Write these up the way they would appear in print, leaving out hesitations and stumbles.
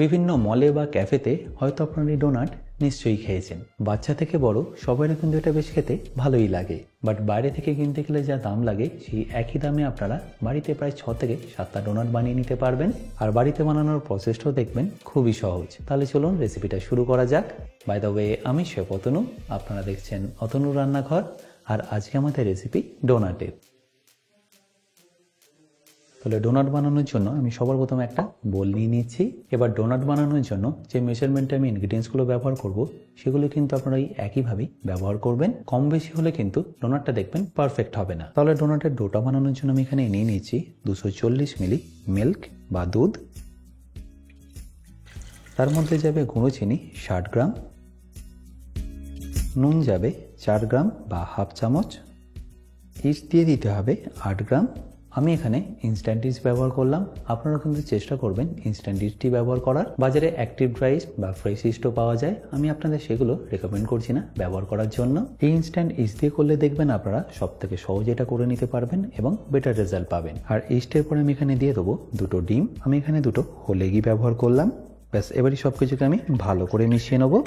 বিভিন্ন মলে বা ক্যাফেতে হয়তো আপনারা এই ডোনাট নিশ্চয়ই খেয়েছেন। বাচ্চা থেকে বড় সবাইরা কিন্তু এটা বেশ খেতে ভালোই লাগে, বাট বাইরে থেকে কিনতে গেলে যা দাম লাগে সেই একই দামে আপনারা বাড়িতে প্রায় 6 থেকে 7টা ডোনাট বানিয়ে নিতে পারবেন। আর বাড়িতে বানানোর প্রসেসটাও দেখবেন খুবই সহজ। তাহলে চলুন রেসিপিটা শুরু করা যাক। বাই দ্য ওয়ে, আমি শেফ অতনু, আপনারা দেখছেন অতনুর রান্নাঘর। আর আজকে আমাদের রেসিপি ডোনাটের। তাহলে ডোনাট বানানোর জন্য আমি সবার প্রথমে একটা বোল নিয়ে নিচ্ছি। এবার ডোনাট বানানোর জন্য যে মেজারমেন্টে আমি ইনগ্রিডিয়েন্টসগুলো ব্যবহার করব সেগুলো কিন্তু আপনারা এই একইভাবেই ব্যবহার করবেন। কম বেশি হলে কিন্তু ডোনাটটা দেখবেন পারফেক্ট হবে না। তাহলে ডোনাটের ডোটা বানানোর জন্য আমি এখানে নিয়ে নিচ্ছি 240 মিলি মিল্ক বা দুধ। তার মধ্যে যাবে গুঁড়ো চিনি 60 গ্রাম, নুন যাবে 4 গ্রাম বা হাফ চামচ, ইস্ট দিয়ে দিতে হবে 8 গ্রাম। আমি এখানে ইনস্ট্যান্ট ইস্ট ব্যবহার করলাম, আপনারা কিন্তু চেষ্টা করবেন ইনস্ট্যান্ট ইস্টই ব্যবহার করার। বাজারে অ্যাক্টিভ ড্রাই ইস্ট বা ফ্রেশ ইস্টও পাওয়া যায়, আমি আপনাদের সেগুলো রেকমেন্ড করছি না ব্যবহার করার জন্য। এই ইনস্ট্যান্ট ইস্ট দিয়ে করলে দেখবেন আপনারা সব থেকে সহজে এটা করে নিতে পারবেন এবং বেটার রেজাল্ট পাবেন। আর ইস্টের পরে আমি এখানে দিয়ে দেবো 2টো ডিম। আমি এখানে 2টো হোল এগই ব্যবহার করলাম। ব্যাস, এবারই সব কিছুকে আমি ভালো করে মিশিয়ে নেবো।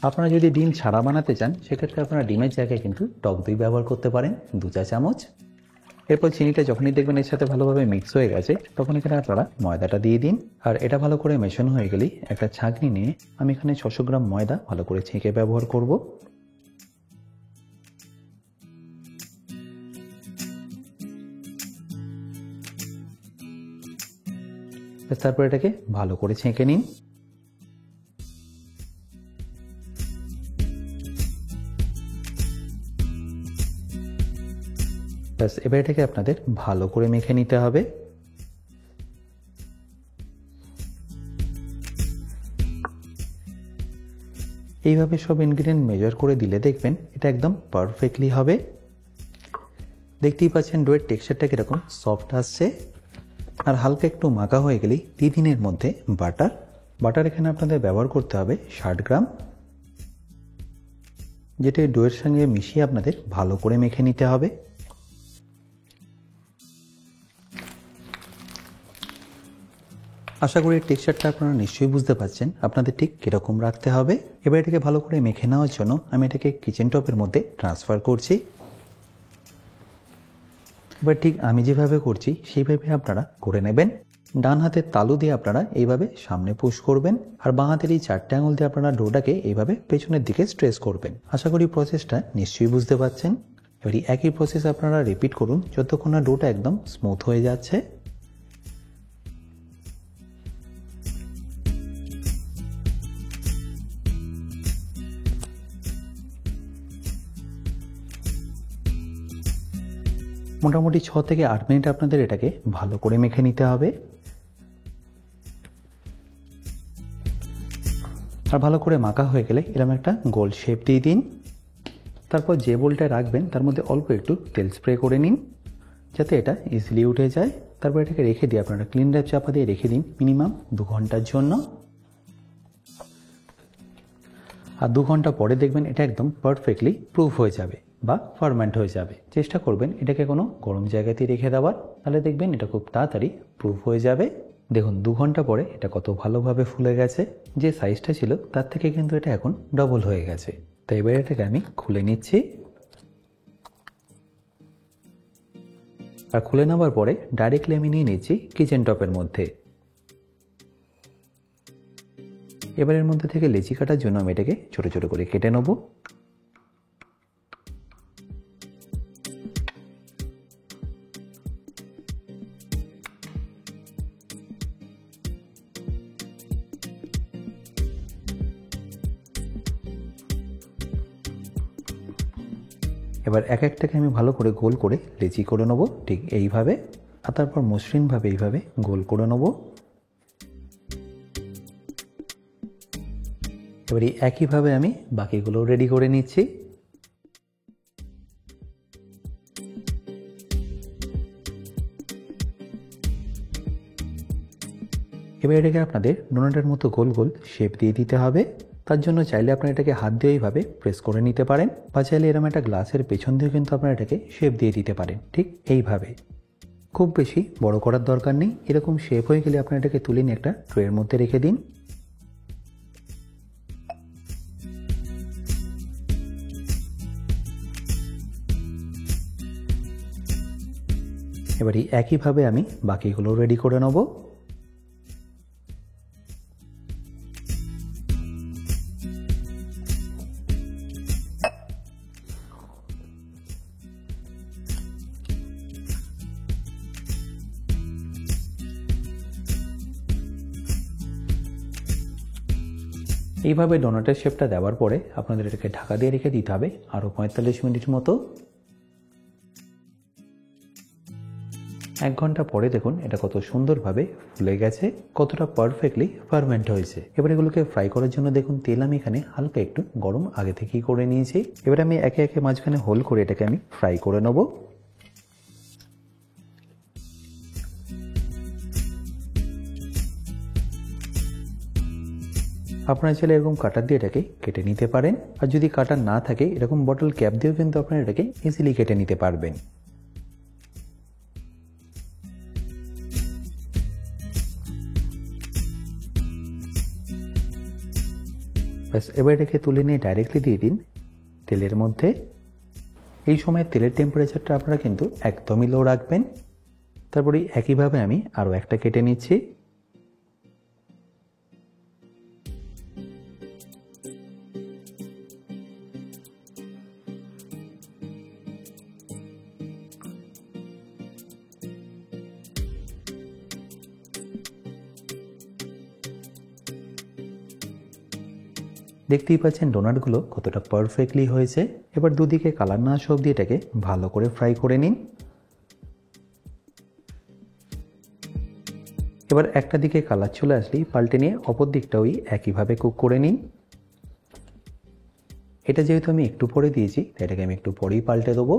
আপনারা যদি ডিম ছাড়া বানাতে চান সেক্ষেত্রে আপনারা ডিমের জায়গায় কিন্তু টক দই ব্যবহার করতে পারেন 2 চা চামচ। এরপর চিনিটা যখনই দেখবেন এর সাথে ভালোভাবে মিক্স হয়ে গেছে তখন এখানে আপনারা ময়দাটা দিয়ে দিন। আর এটা ভালো করে মেশানো হয়ে গেলেই একটা ছাঁকনি নিয়ে আমি এখানে 600 গ্রাম ময়দা ভালো করে ছেঁকে ব্যবহার করব। তারপর এটাকে ভালো করে ছেঁকে নিন। এবার এটাকে আপনাদের ভালো করে মেখে নিতে হবে। এইভাবে সব ইনগ্রিডিয়েন্ট মেজার করে দিলে দেখবেন এটা একদম পারফেক্টলি হবে। দেখতেই পাচ্ছেন ডোয়ের টেক্সচারটা কিরকম সফট আসছে। আর হালকা একটু মাখা হয়ে গেলেই দিয়ে দিন এর মধ্যে বাটার এখানে আপনাদের ব্যবহার করতে হবে 60 গ্রাম, যেটা ডোয়ের সঙ্গে মিশিয়ে আপনাদের ভালো করে মেখে নিতে হবে। আশা করি টেক্সচারটা আপনারা নিশ্চয়ই বুঝতে পারছেন আপনাদের ঠিক কীরকম রাখতে হবে। এবার এটাকে ভালো করে মেখে নেওয়ার জন্য আমি এটাকে কিচেন টপের মধ্যে ট্রান্সফার করছি। এবার ঠিক আমি যেভাবে করছি সেইভাবে আপনারা করে নেবেন। ডান হাতের তালু দিয়ে আপনারা এইভাবে সামনে পুশ করবেন, আর বাঁ হাতের এই 4টে আঙুল দিয়ে আপনারা ডোটাকে এইভাবে পেছনের দিকে স্ট্রেস করবেন। আশা করি প্রসেসটা নিশ্চয়ই বুঝতে পারছেন। এবার একই প্রসেস আপনারা রিপিট করুন যতক্ষণ না ডোটা একদম স্মুথ হয়ে যাচ্ছে। মোটামুটি 6 থেকে 8 মিনিট আপনাদের এটাকে ভালো করে মেখে নিতে হবে। আর ভালো করে মাখা হয়ে গেলে এরকম একটা গোল শেপ দিয়ে দিন। তারপর যে বোলটা রাখবেন তার মধ্যে অল্প একটু তেল স্প্রে করে নিন যাতে এটা ইজিলি উঠে যায়। তারপর এটাকে রেখে দিয়ে আপনারা ক্লিন র্যাপ চাপা দিয়ে রেখে দিন মিনিমাম 2 ঘন্টার জন্য। আর 2 ঘন্টা পরে দেখবেন এটা একদম পারফেক্টলি প্রুফ হয়ে যাবে বা ফার্মেন্ট হয়ে যাবে। চেষ্টা করবেন এটাকে কোনো গরম জায়গাতেই রেখে দেওয়ার, তাহলে দেখবেন এটা খুব তাড়াতাড়ি প্রুফ হয়ে যাবে। দেখুন 2 ঘন্টা পরে এটা কত ভালোভাবে ফুলে গেছে। যে সাইজটা ছিল তার থেকে কিন্তু এটা এখন ডবল হয়ে গেছে। তাই এবার এটাকে আমি খুলে নিচ্ছি। আর খুলে নেওয়ার পরে ডাইরেক্টলি আমি নিয়ে নিচ্ছি কিচেন টপের মধ্যে। এবার এর মধ্যে থেকে লেচি কাটার জন্য আমি এটাকে ছোট ছোট করে কেটে নেব। এবার এক একটাকে আমি ভালো করে গোল করে লেচি করে নেব ঠিক এইভাবে। আর তারপর মসৃণভাবে এইভাবে গোল করে নেব। এবারে একইভাবে আমি বাকিগুলো রেডি করে নিচ্ছি। এবার এটাকে আপনাদের ডোনাটের মতো গোল গোল শেপ দিয়ে দিতে হবে। তার জন্য চাইলে আপনারা এটাকে হাত দিয়ে এইভাবে প্রেস করে নিতে পারেন, বা চাইলে এরকম একটা গ্লাসের পেছন দিয়ে কিন্তু আপনারা এটাকে শেপ দিয়ে দিতে পারেন ঠিক এইভাবে। খুব বেশি বড় করার দরকার নেই, এরকম শেপ হয়ে গেলে আপনারা এটাকে তুলে নিয়ে একটা ট্রের মধ্যে রেখে দিন। এবারে একইভাবে আমি বাকিগুলো রেডি করে নেব। এইভাবে ডোনাটের শেপটা দেওয়ার পরে আপনাদের এটাকে ঢাকা দিয়ে রেখে দিতে হবে আরও 45 মিনিট মতো। 1 ঘন্টা পরে দেখুন এটা কত সুন্দরভাবে ফুলে গেছে, কতটা পারফেক্টলি ফার্মেন্ট হয়েছে। এবার এগুলোকে ফ্রাই করার জন্য দেখুন তেল আমি এখানে হালকা একটু গরম আগে থেকেই করে নিয়েছি। এবার আমি একে একে মাঝখানে হোল করে এটাকে আমি ফ্রাই করে নেব। আপনারা চাইলে এরকম কাটার দিয়ে এটাকে কেটে নিতে পারেন, আর যদি কাটার না থাকে এরকম বটল ক্যাপ দিয়েও কিন্তু আপনারা এটাকে ইজিলি কেটে নিতে পারবেন। ব্যাস, এবার এটাকে তুলে নিয়ে ডাইরেক্টলি দিয়ে দিন তেলের মধ্যে। এই সময় তেলের টেম্পারেচারটা আপনারা কিন্তু একদমই লো রাখবেন। তারপরে একইভাবে আমি আরও একটা কেটে নিচ্ছি। দেখতেই পাচ্ছেন ডোনাটগুলো কতটা পারফেক্টলি হয়েছে। এবার দুদিকে কালার না আসা অবধি এটাকে ভালো করে ফ্রাই করে নিন। এবার একটা দিকে কালার চলে আসলেই পাল্টে নিয়ে অপর দিকটা ওই একইভাবে কুক করে নিন। এটা যেহেতু আমি একটু পরে দিয়েছি তাই এটাকে আমি একটু পরেই পাল্টে দেবো।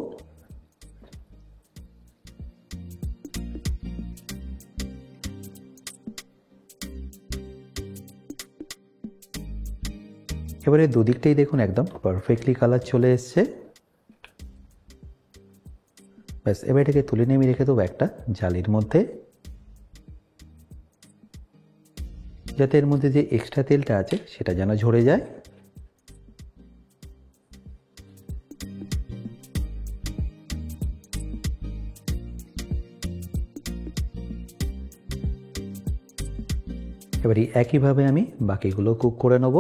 এবারে দুদিকটাই দেখুন একদম পারফেক্টলি কালার চলে এসছে। ব্যাস, এবার এটাকে তুলে নিয়ে আমি রেখে দেবো একটা জালির মধ্যে, যাতে এর মধ্যে যে এক্সট্রা তেলটা আছে সেটা যেন ঝরে যায়। এবার একইভাবে আমি বাকিগুলো কুক করে নেব।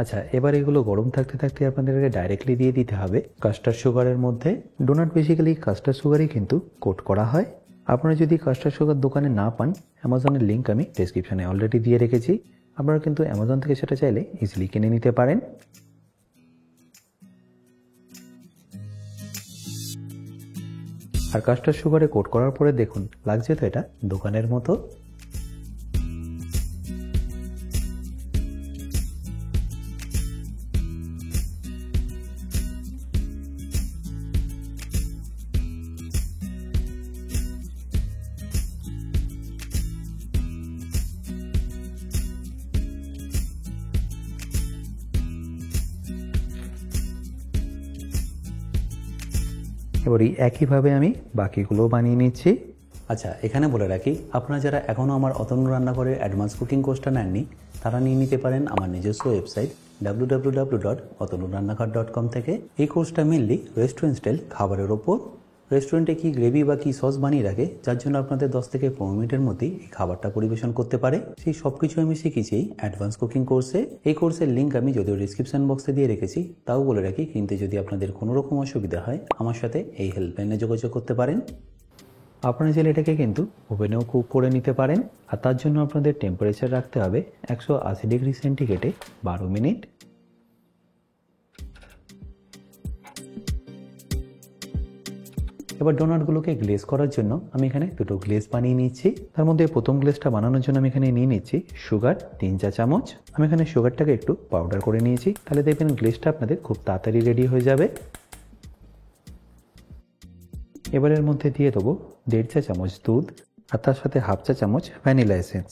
আচ্ছা, এবার এগুলো গরম থাকতে থাকতে আপনাদেরকে ডাইরেক্টলি দিয়ে দিতে হবে কাস্টার্ড সুগারের মধ্যে। ডোনাট বেসিক্যালি কাস্টার্ড সুগারই কিন্তু কোট করা হয়। আপনারা যদি কাস্টার্ড সুগার দোকানে না পান, অ্যামাজনের লিঙ্ক আমি ডেসক্রিপশনে অলরেডি দিয়ে রেখেছি, আপনারা কিন্তু অ্যামাজন থেকে সেটা চাইলে ইজিলি কিনে নিতে পারেন। আর কাস্টার্ড সুগারে কোট করার পরে দেখুন লাগছে তো এটা দোকানের মতো। এবার একইভাবে আমি বাকিগুলো বানিয়ে নিচ্ছি। আচ্ছা, এখানে বলে রাখি, আপনারা যারা এখনও আমার অতনু রান্নাঘরের অ্যাডভান্স কুকিং কোর্সটা নেননি তারা নিয়ে নিতে পারেন আমার নিজস্ব ওয়েবসাইট www.otonurannakar.com থেকে। এই কোর্সটা মেনলি রেস্টুরেন্ট স্টাইল খাবারের ওপর। রেস্টুরেন্টে কি গ্রেভি বা কি সস বানিয়ে রাখে যার জন্য আপনাদের 10 থেকে 15 মিনিটের মধ্যেই এই খাবারটা পরিবেশন করতে পারে, সেই সব কিছু আমি শিখেছি এই অ্যাডভান্স কুকিং কোর্সে। এই কোর্সের লিঙ্ক আমি যদিও ডিসক্রিপশন বক্সে দিয়ে রেখেছি, তাও বলে রাখি কিন্তু যদি আপনাদের কোনো রকম অসুবিধা হয় আমার সাথে এই হেল্পলাইনে যোগাযোগ করতে পারেন। আপনারা চাইলে এটাকে কিন্তু ওভেনেও কুক করে নিতে পারেন, আর তার জন্য আপনাদের টেম্পারেচার রাখতে হবে 180 ডিগ্রি সেন্টিগ্রেডে 12 মিনিট। এবার ডোনাটগুলোকে গ্লেজ করার জন্য আমি এখানে দুটো গ্লেজ বানিয়ে নিচ্ছি। তার মধ্যে প্রথম গ্লেজটা বানানোর জন্য আমি এখানে নিয়ে নিচ্ছি সুগার 3 চা চামচ। আমি এখানে সুগারটাকে একটু পাউডার করে নিয়েছি, তাহলে দেখবেন গ্লেজটা আপনাদের খুব তাড়াতাড়ি রেডি হয়ে যাবে। এবার এর মধ্যে দিয়ে দেবো 1.5 চা চামচ দুধ, আর তার সাথে 1/2 চা চামচ ভ্যানিলা এসেন্স।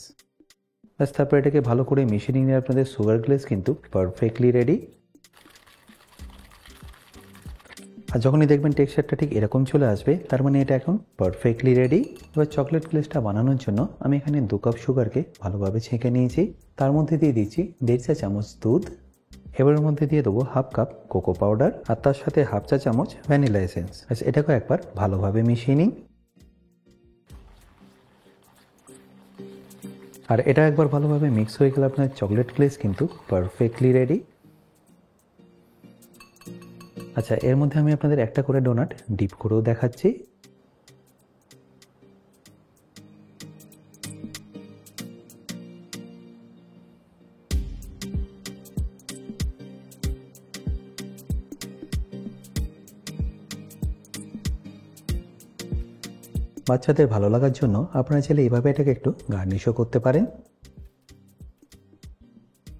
ব্যাস, তারপর এটাকে ভালো করে মিশিয়ে নিয়ে আপনাদের সুগার গ্লেজ কিন্তু পারফেক্টলি রেডি। আর যখনই দেখবেন টেক্সচারটা ঠিক এরকম চলে আসবে, তার মানে এটা এখন পারফেক্টলি রেডি। এবার চকলেট গ্লেজটা বানানোর জন্য আমি এখানে 2 কাপ সুগারকে ভালোভাবে ছেঁকে নিয়েছি। তার মধ্যে দিয়ে দিচ্ছি 1.5 চা চামচ দুধ। এবারের মধ্যে দিয়ে দেবো 1/2 কাপ কোকো পাউডার আর তার সাথে 1/2 চা চামচ ভ্যানিলা এসেন্স। এটাকে একবার ভালোভাবে মিশিয়ে নিন। আর এটা একবার ভালোভাবে মিক্স হয়ে গেলে আপনার চকলেট গ্লেজ কিন্তু পারফেক্টলি রেডি। আচ্ছা, এর মধ্যে আমি আপনাদের একটা করে ডোনাট ডিপ করেও দেখাচ্ছি। বাচ্চাদের ভালো লাগার জন্য আপনারা চাইলে এইভাবে এটাকে একটু গার্নিশও করতে পারেন।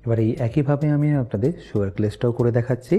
এবার এই একইভাবে আমি আপনাদের সুগার গ্লেজটাও করে দেখাচ্ছি।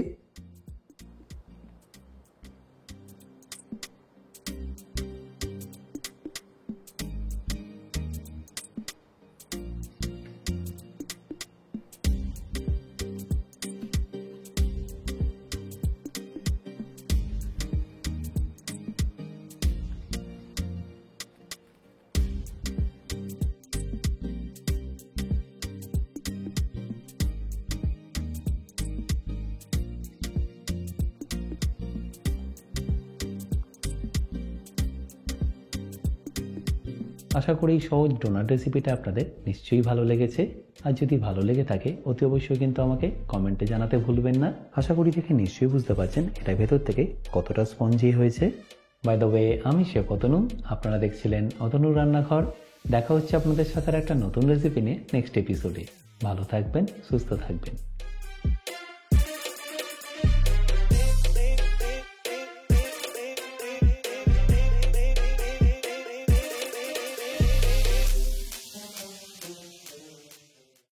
আশা করি এই সহজ ডোনাট রেসিপিটা আপনাদের নিশ্চয়ই ভালো লেগেছে। আর যদি ভালো লেগে থাকে অতি অবশ্যই কিন্তু আমাকে কমেন্টে জানাতে ভুলবেন না। আশা করি দেখে নিশ্চয়ই বুঝতে পারছেন এটা ভেতর থেকে কতটা স্পঞ্জি হয়েছে। বাই দ্য ওয়ে, আমি শেফ অতনু, আপনারা দেখছিলেন অতনুর রান্নাঘর। দেখা হচ্ছে আপনাদের সাথে একটা নতুন রেসিপি নিয়ে নেক্সট এপিসোডে। ভালো থাকবেন, সুস্থ থাকবেন।